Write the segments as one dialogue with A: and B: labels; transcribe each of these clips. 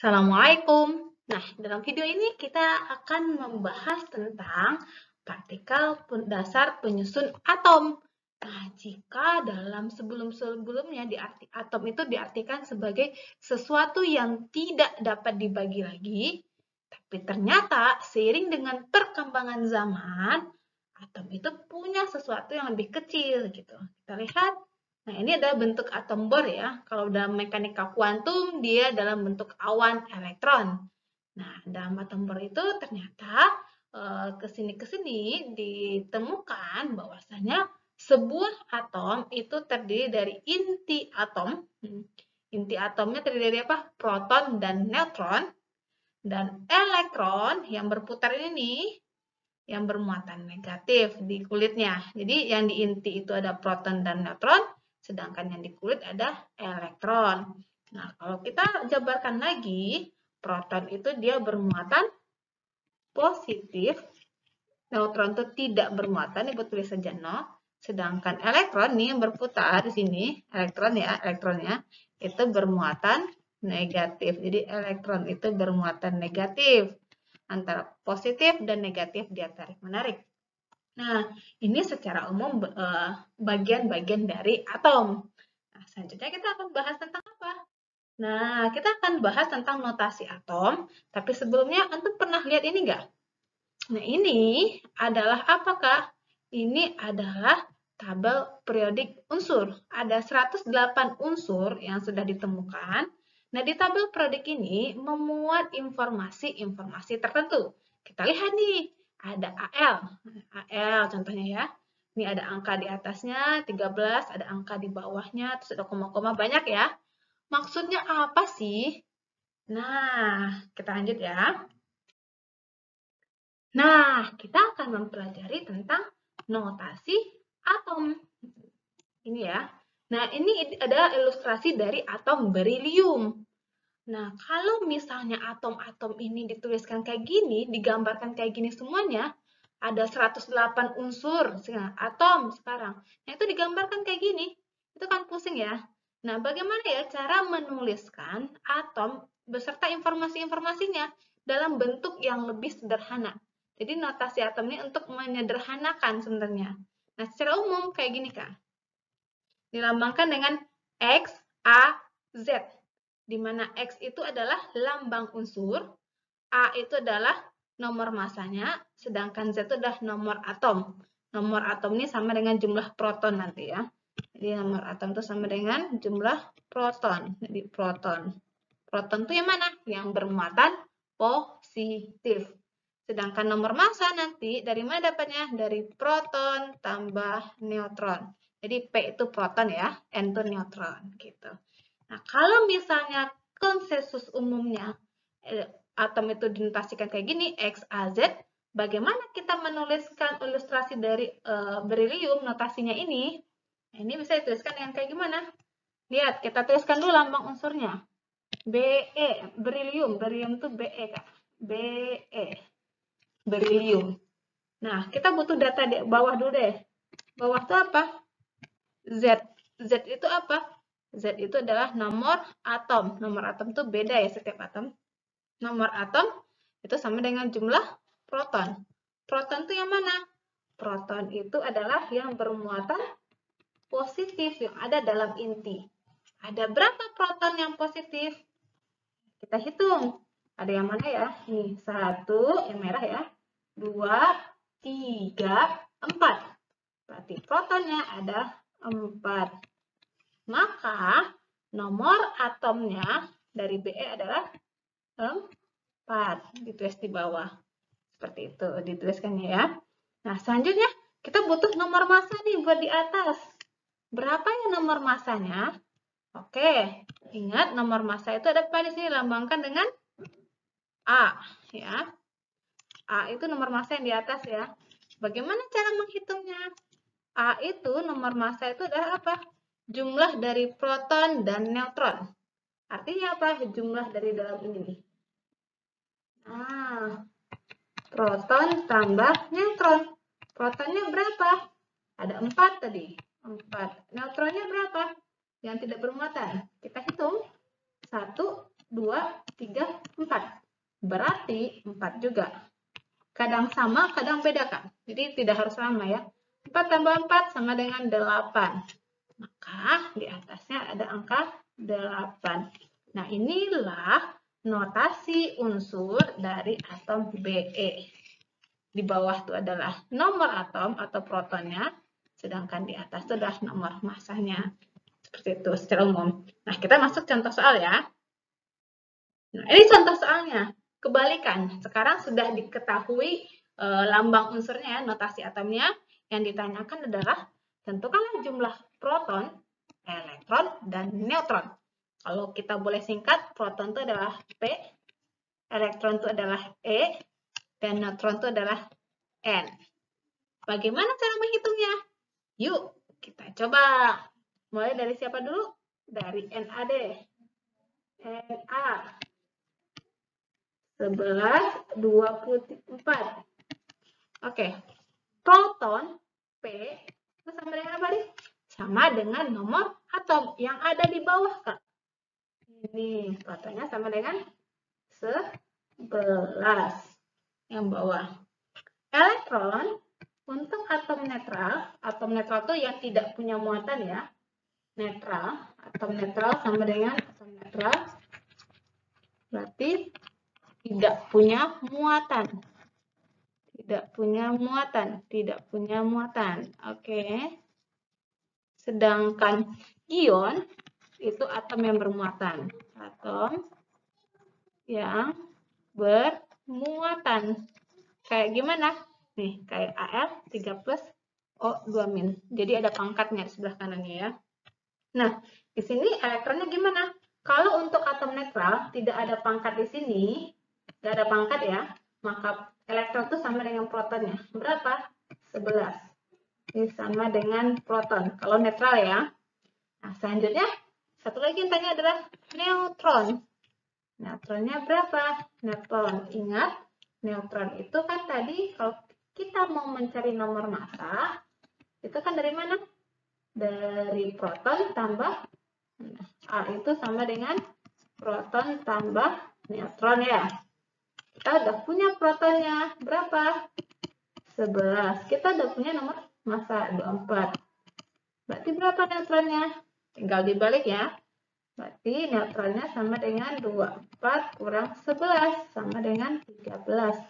A: Assalamualaikum. Nah, dalam video ini kita akan membahas tentang partikel dasar penyusun atom. Nah, jika dalam sebelum-sebelumnya atom itu diartikan sebagai sesuatu yang tidak dapat dibagi lagi, tapi ternyata seiring dengan perkembangan zaman, atom itu punya sesuatu yang lebih kecil gitu. Kita lihat. Nah, ini adalah bentuk atom Bohr ya. Kalau dalam mekanika kuantum, dia dalam bentuk awan elektron. Nah, dalam atom Bohr itu ternyata kesini-kesini ditemukan bahwasanya sebuah atom itu terdiri dari inti atom. Inti atomnya terdiri dari apa? Proton dan neutron. Dan elektron yang berputar ini yang bermuatan negatif di kulitnya. Jadi yang di inti itu ada proton dan neutron, sedangkan yang di kulit ada elektron. Nah, kalau kita jabarkan lagi, proton itu dia bermuatan positif, neutron itu tidak bermuatan, ibu tulis saja 0. Sedangkan elektron nih yang berputar di sini, elektronnya itu bermuatan negatif. Jadi elektron itu bermuatan negatif. Antara positif dan negatif dia tarik-menarik. Nah, ini secara umum bagian-bagian dari atom. Nah, selanjutnya kita akan bahas tentang apa? Nah, kita akan bahas tentang notasi atom, tapi sebelumnya Antum pernah lihat ini enggak? Nah, ini adalah apakah? Ini adalah tabel periodik unsur. Ada 108 unsur yang sudah ditemukan. Nah, di tabel periodik ini memuat informasi-informasi tertentu. Kita lihat nih, ada AL. AL contohnya ya. Ini ada angka di atasnya, 13, ada angka di bawahnya, terus ada koma-koma banyak ya. Maksudnya apa sih? Nah, kita lanjut ya. Nah, kita akan mempelajari tentang notasi atom. Ini ya. Nah, ini ada ilustrasi dari atom berilium. Nah, kalau misalnya atom-atom ini dituliskan kayak gini, digambarkan kayak gini semuanya, ada 108 unsur atom sekarang. Nah, itu digambarkan kayak gini. Itu kan pusing ya. Nah, bagaimana ya cara menuliskan atom beserta informasi-informasinya dalam bentuk yang lebih sederhana? Jadi, notasi atom ini untuk menyederhanakan sebenarnya. Nah, secara umum kayak gini, Kak. Dilambangkan dengan X, A, Z. Di mana X itu adalah lambang unsur, A itu adalah nomor masanya, sedangkan Z itu adalah nomor atom. Nomor atom ini sama dengan jumlah proton nanti ya. Jadi nomor atom itu sama dengan jumlah proton. Jadi proton. Proton itu yang mana? Yang bermuatan positif. Sedangkan nomor massa nanti dari mana dapatnya? Dari proton tambah neutron. Jadi P itu proton ya, N itu neutron gitu. Nah, kalau misalnya konsensus umumnya atom itu dinotasikan kayak gini, X, A, Z, bagaimana kita menuliskan ilustrasi dari berilium notasinya ini? Nah, ini bisa dituliskan dengan kayak gimana? Lihat, kita tuliskan dulu lambang unsurnya. Be, berilium itu Be, Kak. Be, berilium. Nah, kita butuh data di bawah dulu deh. Bawah itu apa? Z. Z itu apa? Z itu adalah nomor atom. Nomor atom itu beda ya setiap atom. Nomor atom itu sama dengan jumlah proton. Proton itu yang mana? Proton itu adalah yang bermuatan positif yang ada dalam inti. Ada berapa proton yang positif? Kita hitung. Ada yang mana ya? Nih, 1, yang merah ya. 2, 3, 4. Berarti protonnya ada 4. Maka nomor atomnya dari Be adalah 4. Ditulis di bawah. Seperti itu dituliskannya ya. Nah, selanjutnya kita butuh nomor massa nih buat di atas. Berapa ya nomor massanya? Oke, ingat nomor massa itu ada apa di sini lambangkan dengan A ya. A itu nomor massa yang di atas ya. Bagaimana cara menghitungnya? A itu nomor massa itu adalah apa? Jumlah dari proton dan neutron. Artinya apa? Jumlah dari dalam ini nih. Nah, proton tambah neutron. Protonnya berapa? Ada 4 tadi. 4. Neutronnya berapa? Yang tidak bermuatan. Kita hitung. 1, 2, 3, 4. Berarti 4 juga. Kadang sama, kadang beda kan? Jadi tidak harus sama ya. 4 tambah 4 sama dengan 8. Maka di atasnya ada angka 8. Nah, inilah notasi unsur dari atom Be. Di bawah itu adalah nomor atom atau protonnya, sedangkan di atas itu adalah nomor massanya. Seperti itu secara umum. Nah, kita masuk contoh soal ya. Nah, ini contoh soalnya. Kebalikan. Sekarang sudah diketahui lambang unsurnya, notasi atomnya. Yang ditanyakan adalah tentukanlah jumlah proton, elektron, dan neutron. Kalau kita boleh singkat, proton itu adalah P, elektron itu adalah E, dan neutron itu adalah N. Bagaimana cara menghitungnya? Yuk, kita coba. Mulai dari siapa dulu? Dari NAD. Na 11, 24. Oke. Proton P itu sama dengan apa nih? Sama dengan nomor atom yang ada di bawah, Kak. Ini protonnya sama dengan 11 yang bawah. Elektron untuk atom netral itu yang tidak punya muatan ya. Netral, atom netral sama dengan atom netral. Berarti tidak punya muatan. Tidak punya muatan. Oke. Sedangkan ion itu atom yang bermuatan. Atom yang bermuatan. Kayak gimana? Nih, kayak Al 3 plus O2-. Jadi ada pangkatnya di sebelah kanannya ya. Nah, di sini elektronnya gimana? Kalau untuk atom netral tidak ada pangkat di sini, tidak ada pangkat ya, maka elektron itu sama dengan protonnya. Berapa? 11. Ini sama dengan proton. Kalau netral ya. Nah, selanjutnya, satu lagi yang tanya adalah neutron. Neutronnya berapa? Neutron. Ingat, neutron itu kan tadi kalau kita mau mencari nomor massa, itu kan dari mana? Dari proton tambah A itu sama dengan proton tambah neutron ya. Kita udah punya protonnya berapa? 11. Kita udah punya nomor massa 24. Berarti berapa neutronnya? Tinggal dibalik ya. Berarti neutronnya sama dengan 24 kurang 11 sama dengan 13.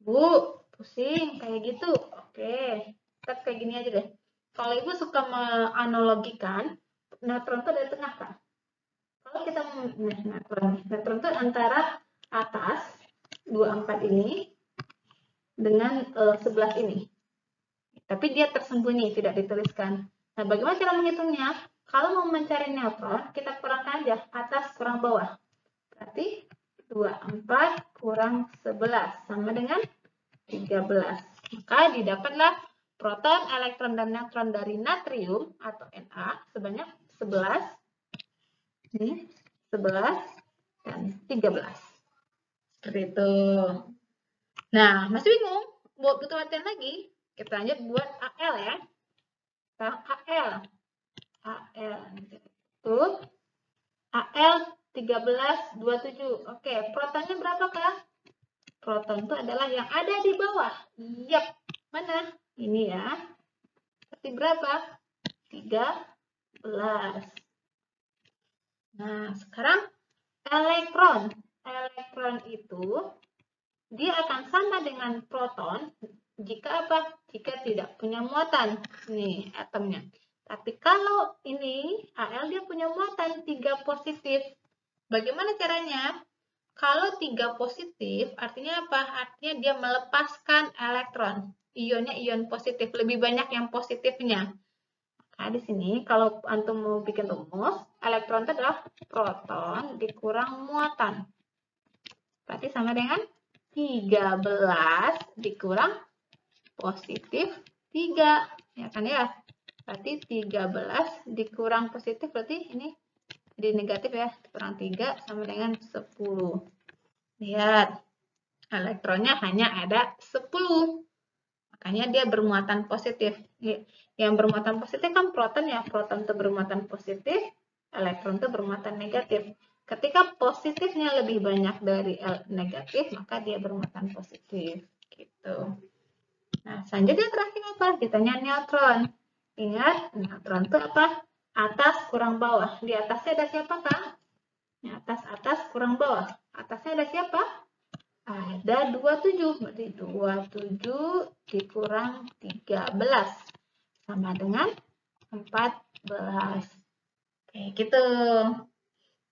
A: Bu, pusing kayak gitu. Oke, kita kayak gini aja deh. Kalau Ibu suka menganalogikan, neutron itu dari tengah, Kak. Kalau kita neutron itu antara atas 24 ini dengan 11 ini. Tapi dia tersembunyi, tidak dituliskan. Nah, bagaimana cara menghitungnya? Kalau mau mencari neutron, kita kurangkan aja atas kurang bawah. Berarti 24 kurang 11 sama dengan 13. Maka didapatlah proton, elektron, dan neutron dari natrium atau Na sebanyak 11. Ini 11 dan 13. Seperti itu. Nah, masih bingung? Butuh latihan lagi? Kita lanjut buat Al ya. Al itu Al 1327. Oke, protonnya berapa, Kak? Proton itu adalah yang ada di bawah. Yap. Mana? Ini ya. Berarti berapa? 13. Nah, sekarang elektron. Elektron itu dia akan sama dengan proton jika apa? Jika tidak punya muatan. Nih, atomnya. Tapi kalau ini Al dia punya muatan 3 positif. Bagaimana caranya? Kalau 3 positif, artinya apa? Artinya dia melepaskan elektron. Ionnya ion positif, lebih banyak yang positifnya. Nah, di sini kalau antum mau bikin rumus, elektron itu adalah proton dikurang muatan. Berarti sama dengan 13 dikurang positif 3. Ya kan ya? Berarti 13 dikurang positif, berarti ini jadi negatif ya, kurang 3 sama dengan 10. Lihat, elektronnya hanya ada 10. Makanya dia bermuatan positif. Yang bermuatan positif kan proton ya, proton itu bermuatan positif, elektron itu bermuatan negatif. Ketika positifnya lebih banyak dari negatif, maka dia bermuatan positif. Gitu. Nah, selanjutnya terakhir apa? Ditanya neutron. Ingat, neutron itu apa? Atas kurang bawah. Di atasnya ada siapa, Kak? Di atas kurang bawah. Atasnya ada siapa? Ada 27. Berarti 27 dikurang 13. Sama dengan 14. Oke, gitu.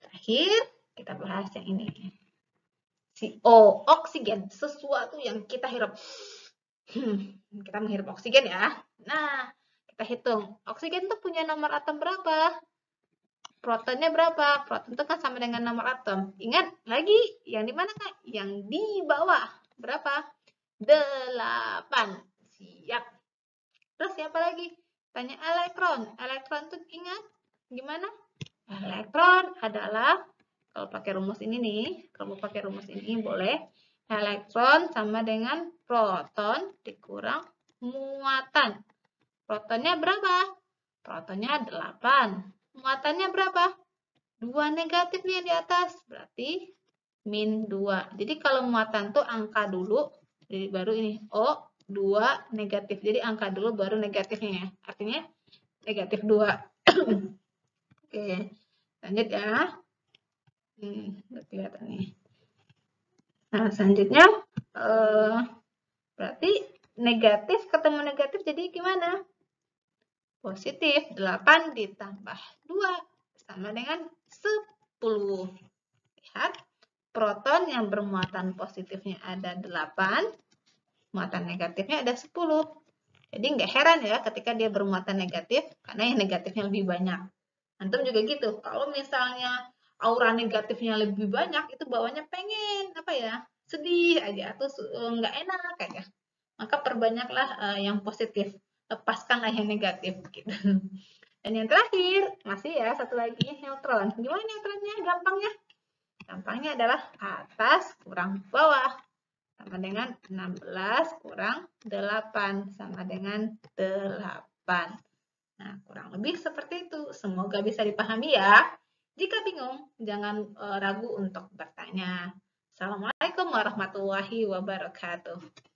A: Terakhir, kita bahas yang ini. CO, oksigen, sesuatu yang kita hirup. Kita menghirup oksigen ya. Nah, kita hitung. Oksigen tuh punya nomor atom berapa? Protonnya berapa? Proton itu kan sama dengan nomor atom. Ingat lagi, yang di mana Kak? Yang di bawah. Berapa? 8. Siap. Terus siapa lagi? Tanya elektron. Elektron tuh ingat gimana? Elektron adalah, kalau pakai rumus ini nih, kalau pakai rumus ini boleh, elektron sama dengan proton dikurang muatan. Protonnya berapa? Protonnya 8. Muatannya berapa? 2 negatifnya di atas, berarti min 2. Jadi kalau muatan tuh angka dulu, jadi baru ini, O, 2 negatif. Jadi angka dulu baru negatifnya ya. Artinya negatif 2. Oke. Lanjut ya. Udah kelihatan nih. Nah, selanjutnya berarti negatif ketemu negatif jadi gimana? Positif. 8 ditambah 2 sama dengan 10. Lihat, proton yang bermuatan positifnya ada 8, muatan negatifnya ada 10. Jadi nggak heran ya ketika dia bermuatan negatif, karena yang negatifnya lebih banyak. Antum juga gitu. Kalau misalnya aura negatifnya lebih banyak, itu bawahnya pengen apa ya? Sedih aja atau nggak enak aja. Maka perbanyaklah yang positif. Lepaskanlah yang negatif gitu. Dan yang terakhir, masih ya satu lagi neutron. Gimana neutronnya? Gampangnya? Gampangnya adalah atas kurang bawah. Sama dengan 16 kurang 8. Sama dengan 8. Nah, kurang lebih seperti itu. Semoga bisa dipahami ya. Jika bingung, jangan ragu untuk bertanya. Assalamualaikum warahmatullahi wabarakatuh.